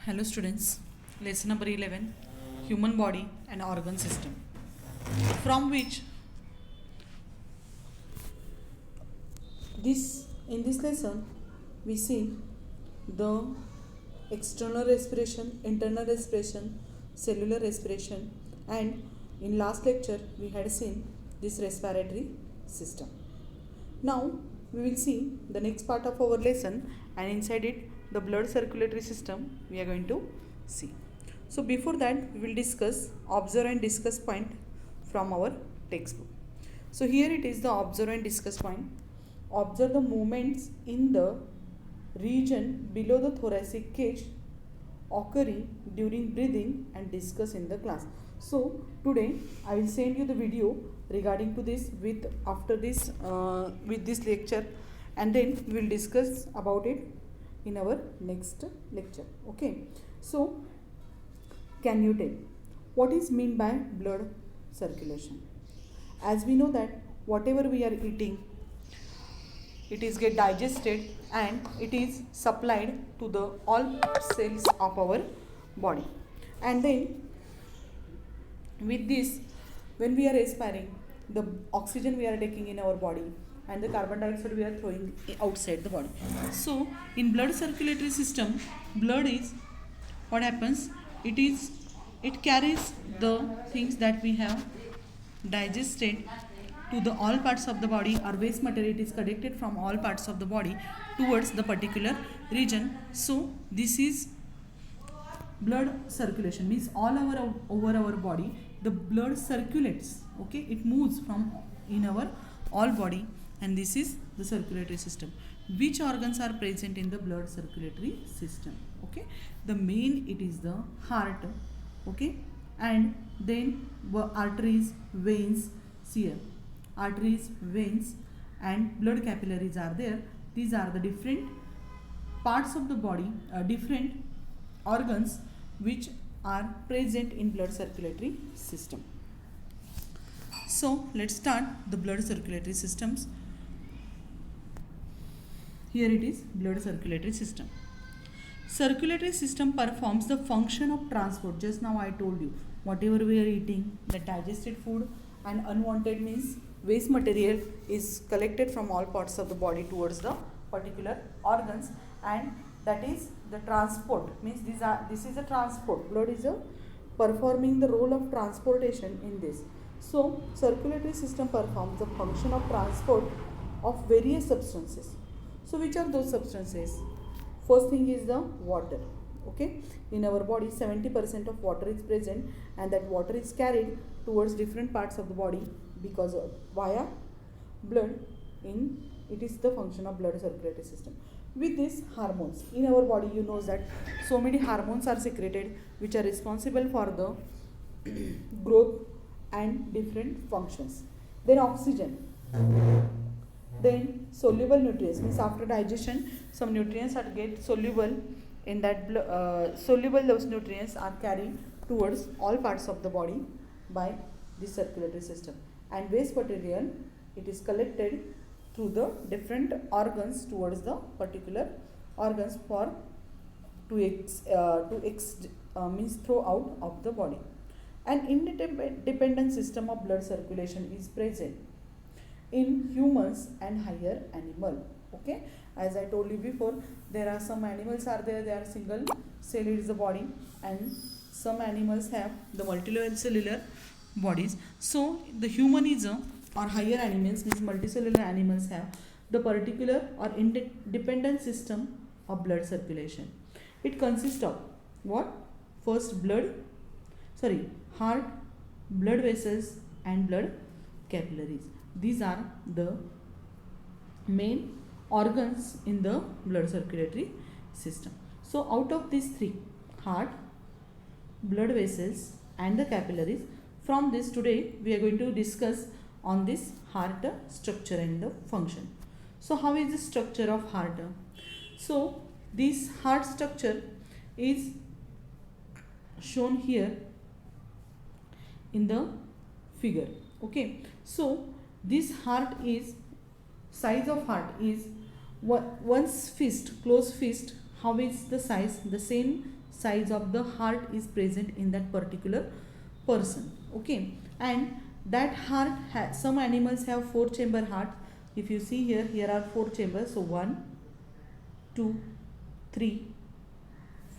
Hello students, lesson number 11, human body and organ system, from which in this lesson we see the external respiration, internal respiration, cellular respiration, and in last lecture we had seen this respiratory system. Now we will see the next part of our lesson, and inside it the blood circulatory system we are going to see. So before that we will discuss observe and discuss point from our textbook. So here it is the observe and discuss point. Observe the movements in the region below the thoracic cage occurring during breathing and discuss in the class. So today I will send you the video regarding to this with this lecture, and then we will discuss about it in our next lecture. Okay, so can you tell what is mean by blood circulation? As we know that whatever we are eating, it is get digested and it is supplied to the all cells of our body, and then with this, when we are respiring, the oxygen we are taking in our body and the carbon dioxide we are throwing outside the body. So in blood circulatory system, blood is what happens, it carries the things that we have digested to the all parts of the body, or waste material, it is collected from all parts of the body towards the particular region. So this is blood circulation, means all over our body the blood circulates. Okay, it moves from in our all body, and this is the circulatory system. Which organs are present in the blood circulatory system? Okay, the main, it is the heart. Okay, and then arteries, veins, here arteries, veins and blood capillaries are there. These are the different parts of the body, different organs which are present in blood circulatory system. So let's start the blood circulatory systems. Here it is blood circulatory system. Circulatory system performs the function of transport. Just now I told you, whatever we are eating, the digested food and unwanted means waste material is collected from all parts of the body towards the particular organs, and that is the transport, means this is a transport. Blood is performing the role of transportation in this. So circulatory system performs the function of transport of various substances. So which are those substances? First thing is the water. Okay, in our body 70% of water is present, and that water is carried towards different parts of the body because of via blood. In it is the function of blood circulatory system. With this, hormones in our body, you know that so many hormones are secreted which are responsible for the growth and different functions. Then oxygen, then soluble nutrients, means after digestion some nutrients are get soluble in that soluble, those nutrients are carried towards all parts of the body by the circulatory system. And waste material, it is collected through the different organs towards the particular organs for means throw out of the body. An independent system of blood circulation is present in humans and higher animal. Okay, as I told you before, there are some animals are there, they are single cell is the body, and some animals have the multicellular bodies. So the humanism or higher animals, means multicellular animals, have the particular or independent system of blood circulation. It consists of what? First heart, blood vessels and blood capillaries. These are the main organs in the blood circulatory system. So out of these three, heart, blood vessels and the capillaries, from this today we are going to discuss on this heart structure and the function. So how is the structure of heart? So this heart structure is shown here in the figure. Okay, so this heart is, size of heart is one's fist, closed fist. How is the size? The same size of the heart is present in that particular person. Okay, and that heart some animals have 4 chamber heart. If you see here, here are 4 chambers. So 1, 2, 3,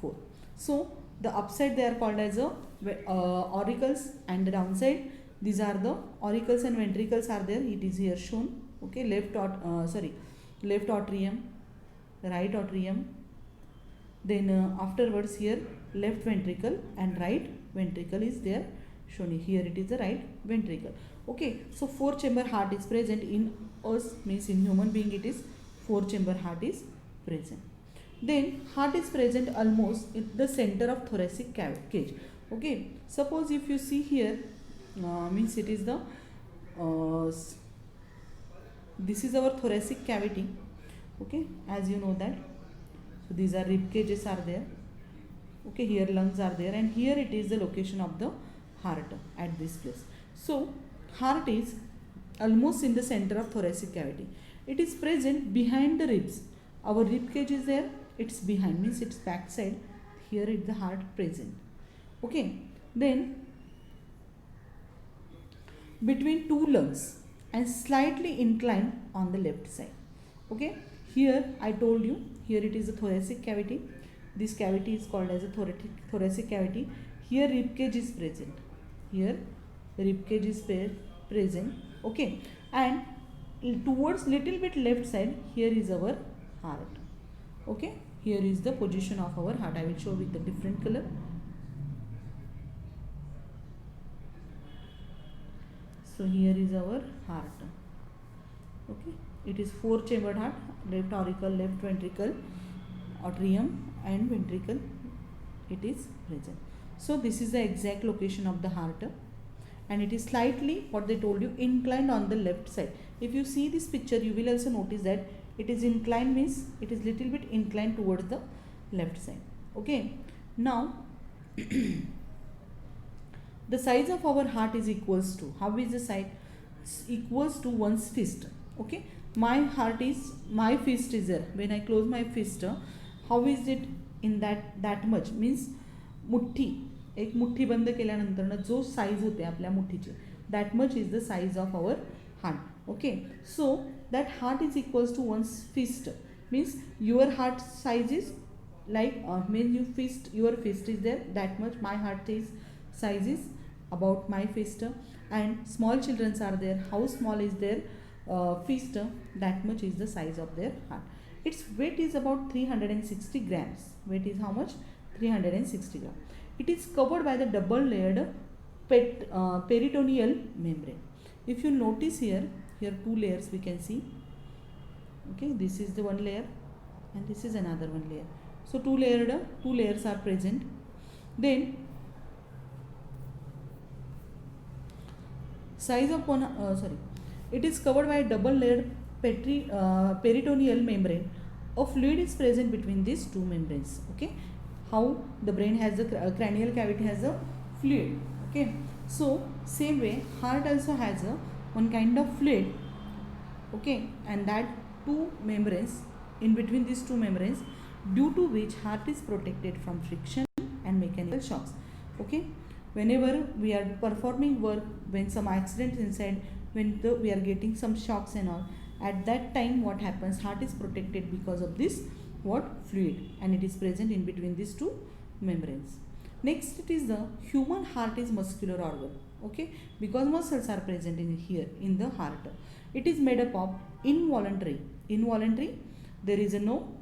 4. So the upside they are called as a auricles, and the downside these are the auricles and ventricles are there. It is here shown. Okay, left atrium, right atrium, then afterwards here left ventricle and right ventricle is there shown. Here it is the right ventricle. Okay, so 4 chamber heart is present in us, means in human being it is 4 chamber heart is present. Then heart is present almost in the center of thoracic cage. Okay, suppose if you see here, means it is the this is our thoracic cavity. Okay, as you know that. So these are rib cages are there. Okay, here lungs are there, and here it is the location of the heart at this place. So heart is almost in the center of thoracic cavity. It is present behind the ribs. Our rib cage is there, it's behind, means it's back side. Here is the heart present. Okay, then between two lungs and slightly inclined on the left side. Okay, here I told you, here it is the thoracic cavity. This cavity is called as a thoracic cavity. Here rib cage is present. Here rib cage is present. Okay, and towards little bit left side, here is our heart. Okay, here is the position of our heart. I will show with the different color. So here is our heart. Okay, it is 4 chambered heart, left auricle, left ventricle, atrium and ventricle it is present. So this is the exact location of the heart, and it is slightly, what they told you, inclined on the left side. If you see this picture, you will also notice that it is inclined, means it is little bit inclined towards the left side. Okay, now the size of our heart is equals to, how is the size? It's equals to one's fist. Okay, my fist is there. When I close my fist, how is it in that much? Means मुठ्ठी, एक मुठ्ठी बंद केल्यानंतर जो size होते आपल्या मुठ्ठीची, that much is the size of our heart. Okay, so that heart is equals to one's fist, means your heart size is like means your fist is there, that much my heart size is about my fist, and small children are there, how small is their fist, that much is the size of their heart. Its weight is about 360 grams. Weight is how much? 360 grams. It is covered by the double layered peritoneal membrane. If you notice here 2 layers we can see. Okay, this is the one layer and this is another one layer. So 2 layers are present. Then size of one it is covered by a double layered peritoneal membrane. A fluid is present between these two membranes. Okay, how the brain has the cranial cavity has a fluid. Okay, so same way heart also has a one kind of fluid. Okay, and that two membranes, in between these two membranes, due to which heart is protected from friction and mechanical shocks. Okay, whenever we are performing work, when some accident inside, when we are getting some shocks and all, at that time what happens, heart is protected because of this fluid, and it is present in between these two membranes. Next, it is the human heart is muscular organ. Okay, because muscles are present in here in the heart. It is made up of involuntary, there is no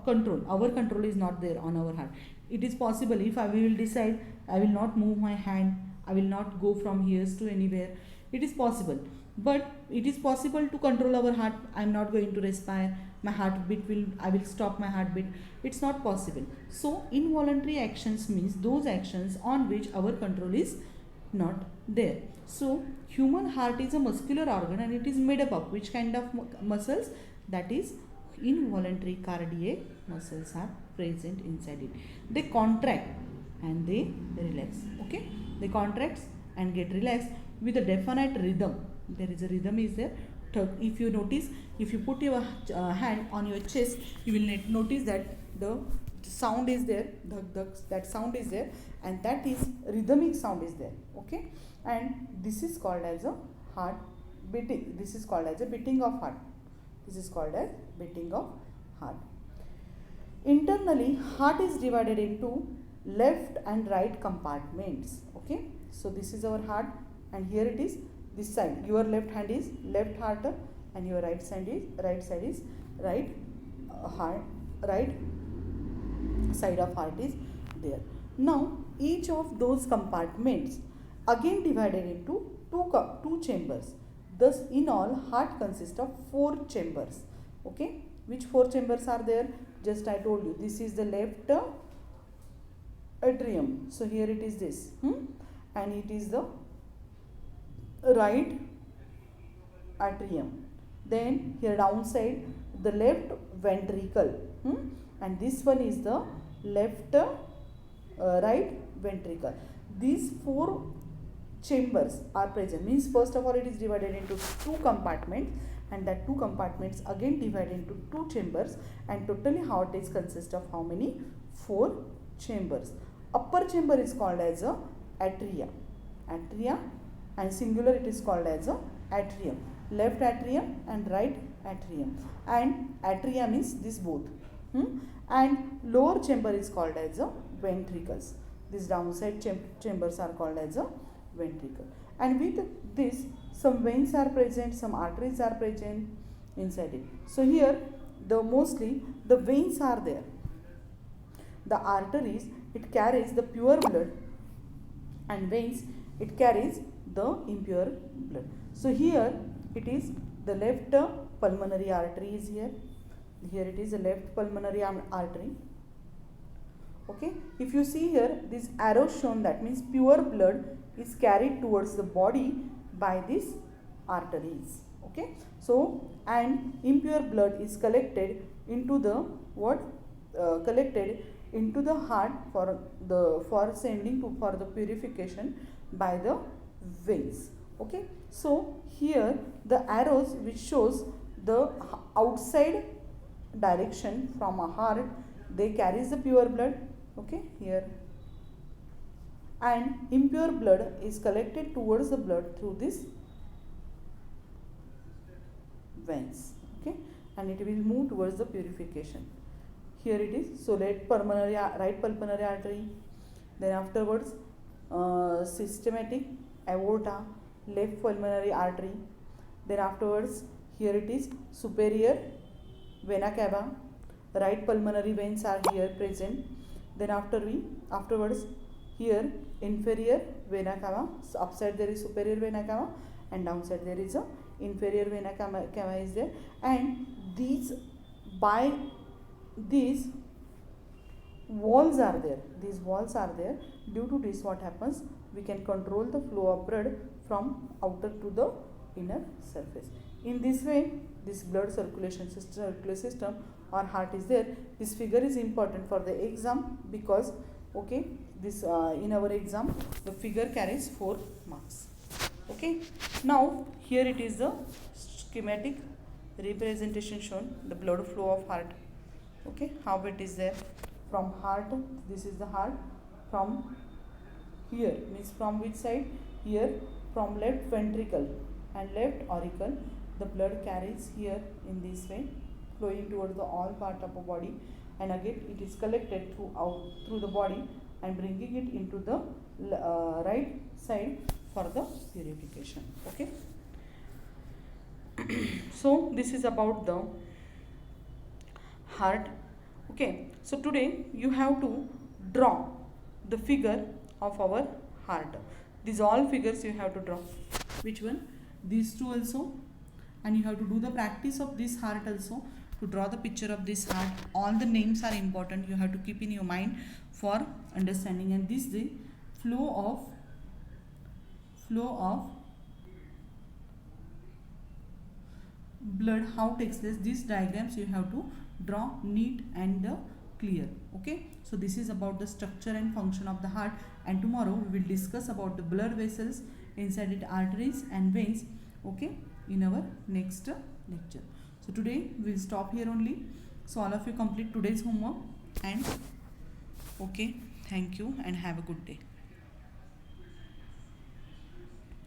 control, our control is not there on our heart. It is possible, if I will decide I will not move my hand, I will not go from here to anywhere, it is possible. But it is possible to control our heart. I am not going to respire, my heartbeat I will stop my heartbeat. It's not possible. So involuntary actions means those actions on which our control is not there. So human heart is a muscular organ, and it is made up of which kind of muscles? That is involuntary cardiac muscles are present inside it. They contract and they relax. Okay, they contract and get relaxed with a definite rhythm. There is a rhythm is there. If you notice, if you put your hand on your chest, you will notice that the sound is there, dhak dhak, that sound is there, and that is rhythmic sound is there. Okay, and this is called as a heart beating. This is called as a beating of heart. This is called as beating of heart. Internally, heart is divided into left and right compartments. Okay, so this is our heart, and here it is this side. Your left hand is left heart, and your right side is right heart, right side of heart is there. Now each of those compartments again divided into two chambers. Thus in all, heart consists of 4 chambers. Okay, which 4 chambers are there? Just I told you, this is the left atrium. So here it is this, and it is the right atrium. Then here downside the left ventricle, and this one is the left right ventricle. These 4 chambers are present. Means first of all it is divided into 2 compartments, and that 2 compartments again divided into 2 chambers, and totally heart is consist of how many? 4 chambers. Upper chamber is called as a atria, and singular it is called as a atrium. Left atrium and right atrium, and atria means this both. And lower chamber is called as a ventricles. These downside chambers are called as a ventricle. And with this, some veins are present, some arteries are present inside it. So here mostly the veins are there. The arteries, it carries the pure blood, and veins, it carries the impure blood. So here it is the left pulmonary artery is here. Here it is the left pulmonary artery. Okay, if you see here, this arrow shown, that means pure blood is carried towards the body by these arteries. Okay, so and impure blood is collected into the collected into the heart for sending to for the purification by the veins. Okay, so here the arrows which shows the outside direction from a heart, they carries the pure blood. Okay, here, and impure blood is collected towards the blood through this veins. Okay, and it will move towards the purification. Here it is. So right pulmonary artery, then afterwards systematic aorta, left pulmonary artery, then afterwards here it is superior vena cava, right pulmonary veins are here present. Then afterwards here inferior vena cava. So upside there is superior vena cava, and downside there is a inferior vena cava is there. And these walls are there. These walls are there. Due to this, what happens? We can control the flow of blood from outer to the inner surface. In this way, this blood circulation system or heart is there. This figure is important for the exam because, okay, this in our exam the figure carries 4 marks. Okay, now here it is the schematic representation shown, the blood flow of heart. Okay, how it is there from heart. This is the heart. From here means from which side? Here, from left ventricle and left auricle, the blood carries here in this way, flowing towards the all part of the body, and again it is collected through the body and bringing it into the right side for the purification. Okay. So this is about the heart. Okay, so today you have to draw the figure of our heart. These all figures you have to draw. Which one? These two also, and you have to do the practice of this heart also, to draw the picture of this heart. All the names are important, you have to keep in your mind for understanding. And this the flow of blood, how takes place. These diagrams you have to draw neat and clear. Okay, so this is about the structure and function of the heart, and tomorrow we will discuss about the blood vessels, inside it arteries and veins. Okay, in our next lecture. So today we will stop here only. So all of you complete today's homework and Okay, thank you and have a good day.